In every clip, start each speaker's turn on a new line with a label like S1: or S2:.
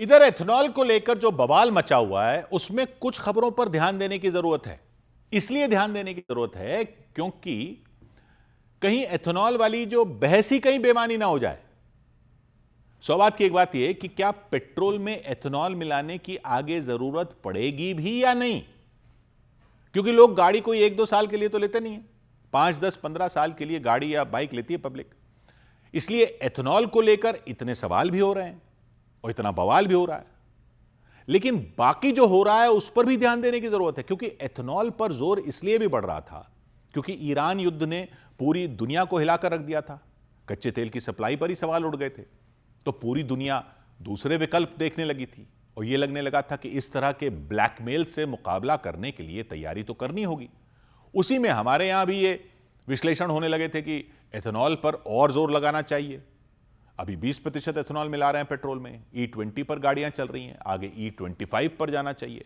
S1: इधर एथेनॉल को लेकर जो बवाल मचा हुआ है उसमें कुछ खबरों पर ध्यान देने की जरूरत है। इसलिए ध्यान देने की जरूरत है क्योंकि कहीं एथेनॉल वाली जो बहस ही कहीं बेमानी ना हो जाए। सौ बात की एक बात यह कि क्या पेट्रोल में एथेनॉल मिलाने की आगे जरूरत पड़ेगी भी या नहीं, क्योंकि लोग गाड़ी कोई 1-2 साल के लिए तो लेते नहीं है, 5-10-15 साल के लिए गाड़ी या बाइक लेती है पब्लिक। इसलिए एथेनॉल को लेकर इतने सवाल भी हो रहे हैं और इतना बवाल भी हो रहा है। लेकिन बाकी जो हो रहा है उस पर भी ध्यान देने की जरूरत है, क्योंकि एथेनॉल पर जोर इसलिए भी बढ़ रहा था क्योंकि ईरान युद्ध ने पूरी दुनिया को हिलाकर रख दिया था। कच्चे तेल की सप्लाई पर ही सवाल उठ गए थे, तो पूरी दुनिया दूसरे विकल्प देखने लगी थी और यह लगने लगा था कि इस तरह के ब्लैकमेल से मुकाबला करने के लिए तैयारी तो करनी होगी। उसी में हमारे यहां भी ये विश्लेषण होने लगे थे कि एथेनॉल पर और जोर लगाना चाहिए। अभी 20% एथेनॉल मिला रहे हैं पेट्रोल में, E20 पर गाड़ियां चल रही हैं, आगे E25 पर जाना चाहिए,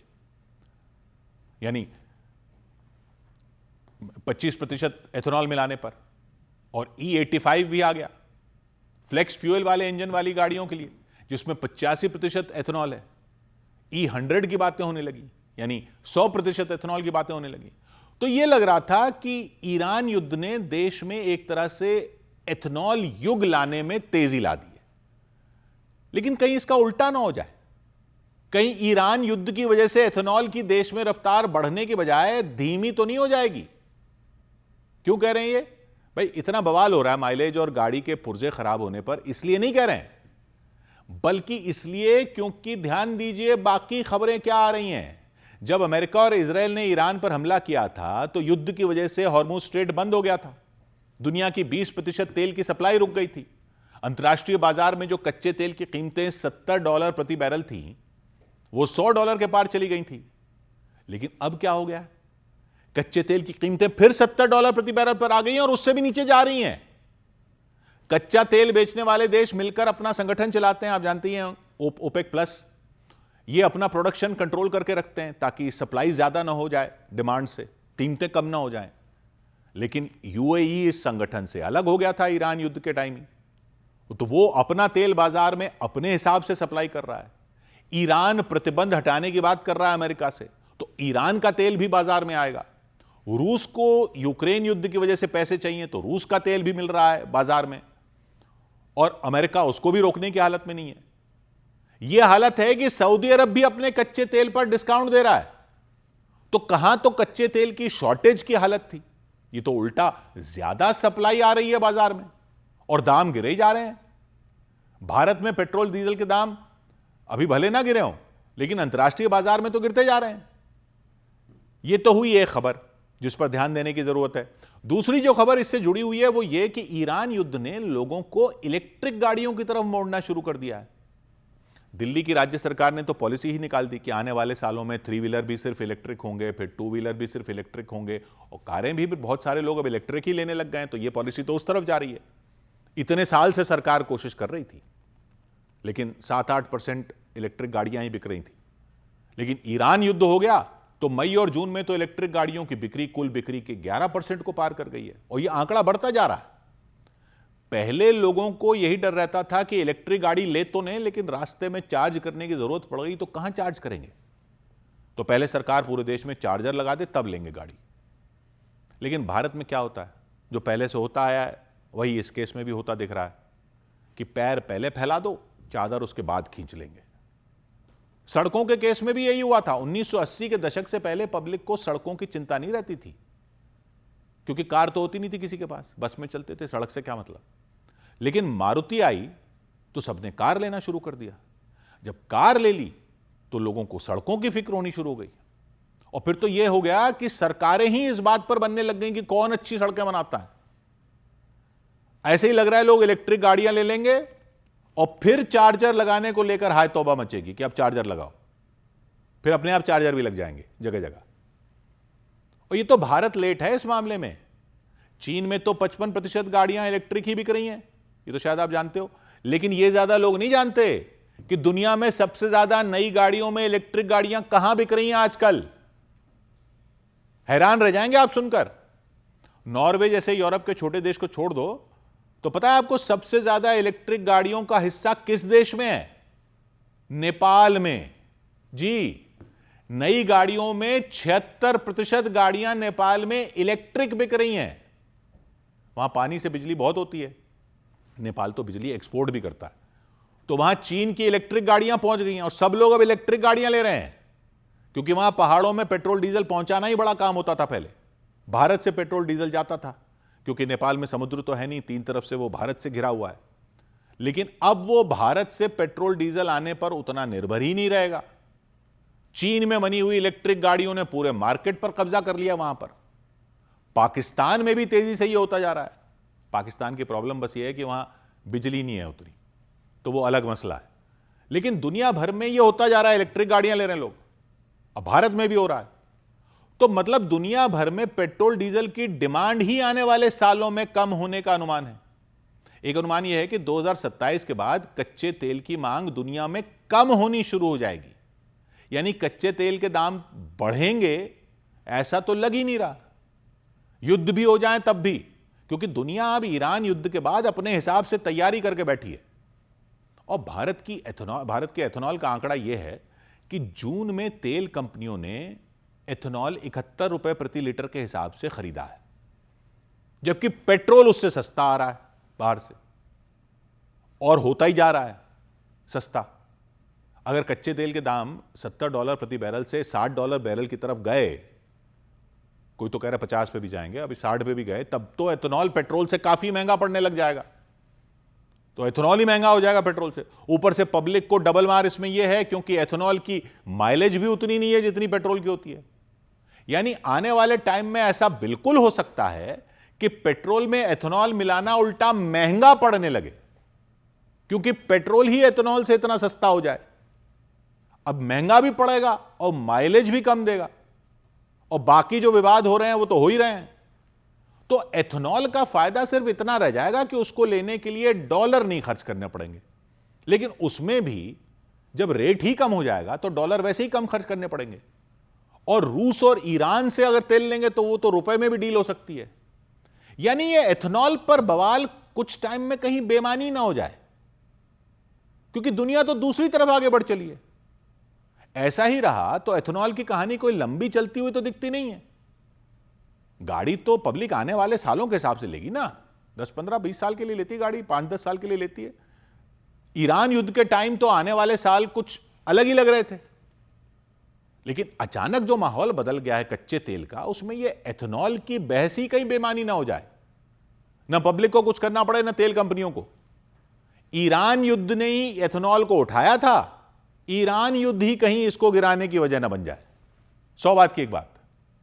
S1: यानी 25% एथेनॉल मिलाने पर, और E85 भी आ गया फ्लेक्स फ्यूल वाले इंजन वाली गाड़ियों के लिए, जिसमें 85% एथेनॉल है। E100 की बातें होने लगी, यानी 100% एथेनॉल की बातें होने लगी। तो यह लग रहा था कि ईरान युद्ध ने देश में एक तरह से एथेनॉल युग लाने में तेजी ला दी है। लेकिन कहीं इसका उल्टा ना हो जाए, कहीं ईरान युद्ध की वजह से एथेनॉल की देश में रफ्तार बढ़ने के बजाय धीमी तो नहीं हो जाएगी। क्यों कह रहे हैं ये भाई? इतना बवाल हो रहा है माइलेज और गाड़ी के पुर्जे खराब होने पर, इसलिए नहीं कह रहे हैं, बल्कि इसलिए क्योंकि ध्यान दीजिए बाकी खबरें क्या आ रही हैं। जब अमेरिका और इजराइल ने ईरान पर हमला किया था तो युद्ध की वजह से हॉर्मुज स्ट्रेट बंद हो गया था, दुनिया की 20% तेल की सप्लाई रुक गई थी। अंतर्राष्ट्रीय बाजार में जो कच्चे तेल की कीमतें $70 प्रति बैरल थी, वो $100 के पार चली गई थी। लेकिन अब क्या हो गया? कच्चे तेल की कीमतें फिर $70 प्रति बैरल पर आ गई हैं और उससे भी नीचे जा रही हैं। कच्चा तेल बेचने वाले देश मिलकर अपना संगठन चलाते हैं, आप जानती हैं, ओपेक प्लस। ये अपना प्रोडक्शन कंट्रोल करके रखते हैं ताकि सप्लाई ज्यादा ना हो जाए डिमांड से, कीमतें कम ना हो जाएं। लेकिन यूएई इस संगठन से अलग हो गया था ईरान युद्ध के टाइम ही, तो वो अपना तेल बाजार में अपने हिसाब से सप्लाई कर रहा है। ईरान प्रतिबंध हटाने की बात कर रहा है अमेरिका से, तो ईरान का तेल भी बाजार में आएगा। रूस को यूक्रेन युद्ध की वजह से पैसे चाहिए तो रूस का तेल भी मिल रहा है बाजार में, और अमेरिका उसको भी रोकने की हालत में नहीं है। यह हालत है कि सऊदी अरब भी अपने कच्चे तेल पर डिस्काउंट दे रहा है। तो कहां तो कच्चे तेल की शॉर्टेज की हालत थी, ये तो उल्टा ज्यादा सप्लाई आ रही है बाजार में और दाम गिरे ही जा रहे हैं। भारत में पेट्रोल डीजल के दाम अभी भले ना गिरे हों, लेकिन अंतर्राष्ट्रीय बाजार में तो गिरते जा रहे हैं। यह तो हुई एक खबर जिस पर ध्यान देने की जरूरत है। दूसरी जो खबर इससे जुड़ी हुई है वो ये कि ईरान युद्ध ने लोगों को इलेक्ट्रिक गाड़ियों की तरफ मोड़ना शुरू कर दिया है। दिल्ली की राज्य सरकार ने तो पॉलिसी ही निकाल दी कि आने वाले सालों में 3 व्हीलर भी सिर्फ इलेक्ट्रिक होंगे, फिर 2 व्हीलर भी सिर्फ इलेक्ट्रिक होंगे, और कारें भी बहुत सारे लोग अब इलेक्ट्रिक ही लेने लग गए हैं। तो यह पॉलिसी तो उस तरफ जा रही है। इतने साल से सरकार कोशिश कर रही थी, लेकिन 7-8% इलेक्ट्रिक गाड़ियां ही बिक रही थी। लेकिन ईरान युद्ध हो गया तो मई और जून में तो इलेक्ट्रिक गाड़ियों की बिक्री कुल बिक्री के 11% को पार कर गई है, और यह आंकड़ा बढ़ता जा रहा है। पहले लोगों को यही डर रहता था कि इलेक्ट्रिक गाड़ी ले तो नहीं, लेकिन रास्ते में चार्ज करने की जरूरत पड़ गई तो कहां चार्ज करेंगे। तो पहले सरकार पूरे देश में चार्जर लगा दे तब लेंगे गाड़ी। लेकिन भारत में क्या होता है, जो पहले से होता आया है वही इस केस में भी होता दिख रहा है कि पैर पहले फैला दो, चादर उसके बाद खींच लेंगे। सड़कों के केस में भी यही हुआ था। 1980 के दशक से पहले पब्लिक को सड़कों की चिंता नहीं रहती थी, क्योंकि कार तो होती नहीं थी किसी के पास, बस में चलते थे, सड़क से क्या मतलब। लेकिन मारुति आई तो सबने कार लेना शुरू कर दिया। जब कार ले ली तो लोगों को सड़कों की फिक्र होनी शुरू हो गई, और फिर तो यह हो गया कि सरकारें ही इस बात पर बनने लग गई कि कौन अच्छी सड़कें बनाता है। ऐसे ही लग रहा है लोग इलेक्ट्रिक गाड़ियां ले लेंगे और फिर चार्जर लगाने को लेकर हाय तौबा मचेगी कि अब चार्जर लगाओ, फिर अपने आप चार्जर भी लग जाएंगे जगह जगह। और ये तो भारत लेट है इस मामले में। चीन में तो 55% गाड़ियां इलेक्ट्रिक ही बिक रही हैं, ये तो शायद आप जानते हो। लेकिन ये ज्यादा लोग नहीं जानते कि दुनिया में सबसे ज्यादा नई गाड़ियों में इलेक्ट्रिक गाड़ियां कहां बिक रही हैं आजकल। हैरान रह जाएंगे आप सुनकर। नॉर्वे जैसे यूरोप के छोटे देश को छोड़ दो तो पता है आपको सबसे ज्यादा इलेक्ट्रिक गाड़ियों का हिस्सा किस देश में है? नेपाल में जी नई गाड़ियों में 76% गाड़ियां नेपाल में इलेक्ट्रिक बिक रही हैं। वहां पानी से बिजली बहुत होती है, नेपाल तो बिजली एक्सपोर्ट भी करता है, तो वहां चीन की इलेक्ट्रिक गाड़ियां पहुंच गई हैं और सब लोग अब इलेक्ट्रिक गाड़ियां ले रहे हैं, क्योंकि वहां पहाड़ों में पेट्रोल डीजल पहुंचाना ही बड़ा काम होता था। पहले भारत से पेट्रोल डीजल जाता था, क्योंकि नेपाल में समुद्र तो है नहीं, 3 तरफ से वो भारत से घिरा हुआ है। लेकिन अब वो भारत से पेट्रोल डीजल आने पर उतना निर्भर ही नहीं रहेगा। चीन में बनी हुई इलेक्ट्रिक गाड़ियों ने पूरे मार्केट पर कब्जा कर लिया वहां पर। पाकिस्तान में भी तेजी से ये होता जा रहा है। पाकिस्तान की प्रॉब्लम बस ये है कि वहां बिजली नहीं है उतनी, तो वो अलग मसला है। लेकिन दुनिया भर में ये होता जा रहा है, इलेक्ट्रिक गाड़ियां ले रहे हैं लोग, अब भारत में भी हो रहा है। तो मतलब दुनिया भर में पेट्रोल डीजल की डिमांड ही आने वाले सालों में कम होने का अनुमान है। एक अनुमान यह है कि 2027 के बाद कच्चे तेल की मांग दुनिया में कम होनी शुरू हो जाएगी, यानी कच्चे तेल के दाम बढ़ेंगे ऐसा तो लग ही नहीं रहा। युद्ध भी हो जाए तब भी, क्योंकि दुनिया अब ईरान युद्ध के बाद अपने हिसाब से तैयारी करके बैठी है। और भारत के एथेनॉल का आंकड़ा यह है कि जून में तेल कंपनियों ने एथेनॉल 71 रुपए प्रति लीटर के हिसाब से खरीदा है, जबकि पेट्रोल उससे सस्ता आ रहा है बाहर से, और होता ही जा रहा है सस्ता। अगर कच्चे तेल के दाम $70 प्रति बैरल से $60 बैरल की तरफ गए, कोई तो कह रहा है 50 पे भी जाएंगे, अभी 60 पे भी गए, तब तो एथेनॉल पेट्रोल से काफी महंगा पड़ने लग जाएगा। तो एथेनॉल ही महंगा हो जाएगा पेट्रोल से। ऊपर से पब्लिक को डबल मार इसमें यह है क्योंकि एथेनॉल की माइलेज भी उतनी नहीं है जितनी पेट्रोल की होती है। यानी आने वाले टाइम में ऐसा बिल्कुल हो सकता है कि पेट्रोल में एथेनॉल मिलाना उल्टा महंगा पड़ने लगे, क्योंकि पेट्रोल ही एथेनॉल से इतना सस्ता हो जाए। अब महंगा भी पड़ेगा और माइलेज भी कम देगा, और बाकी जो विवाद हो रहे हैं वो तो हो ही रहे हैं। तो एथेनॉल का फायदा सिर्फ इतना रह जाएगा कि उसको लेने के लिए डॉलर नहीं खर्च करने पड़ेंगे, लेकिन उसमें भी जब रेट ही कम हो जाएगा तो डॉलर वैसे ही कम खर्च करने पड़ेंगे। और रूस और ईरान से अगर तेल लेंगे तो वो तो रुपए में भी डील हो सकती है। यानी ये एथेनॉल पर बवाल कुछ टाइम में कहीं बेमानी ना हो जाए, क्योंकि दुनिया तो दूसरी तरफ आगे बढ़ चली है। ऐसा ही रहा तो एथेनॉल की कहानी कोई लंबी चलती हुई तो दिखती नहीं है। गाड़ी तो पब्लिक आने वाले सालों के हिसाब से लेगी ना, 10, 15, 20 साल के लिए लेती है गाड़ी, 5, 10 साल के लिए लेती है। ईरान युद्ध के टाइम तो आने वाले साल कुछ अलग ही लग रहे थे, लेकिन अचानक जो माहौल बदल गया है कच्चे तेल का, उसमें ये एथेनॉल की बहस ही कहीं बेमानी ना हो जाए, ना पब्लिक को कुछ करना पड़े ना तेल कंपनियों को। ईरान युद्ध ने ही एथेनॉल को उठाया था, ईरान युद्ध ही कहीं इसको गिराने की वजह ना बन जाए। 100 बात की एक बात।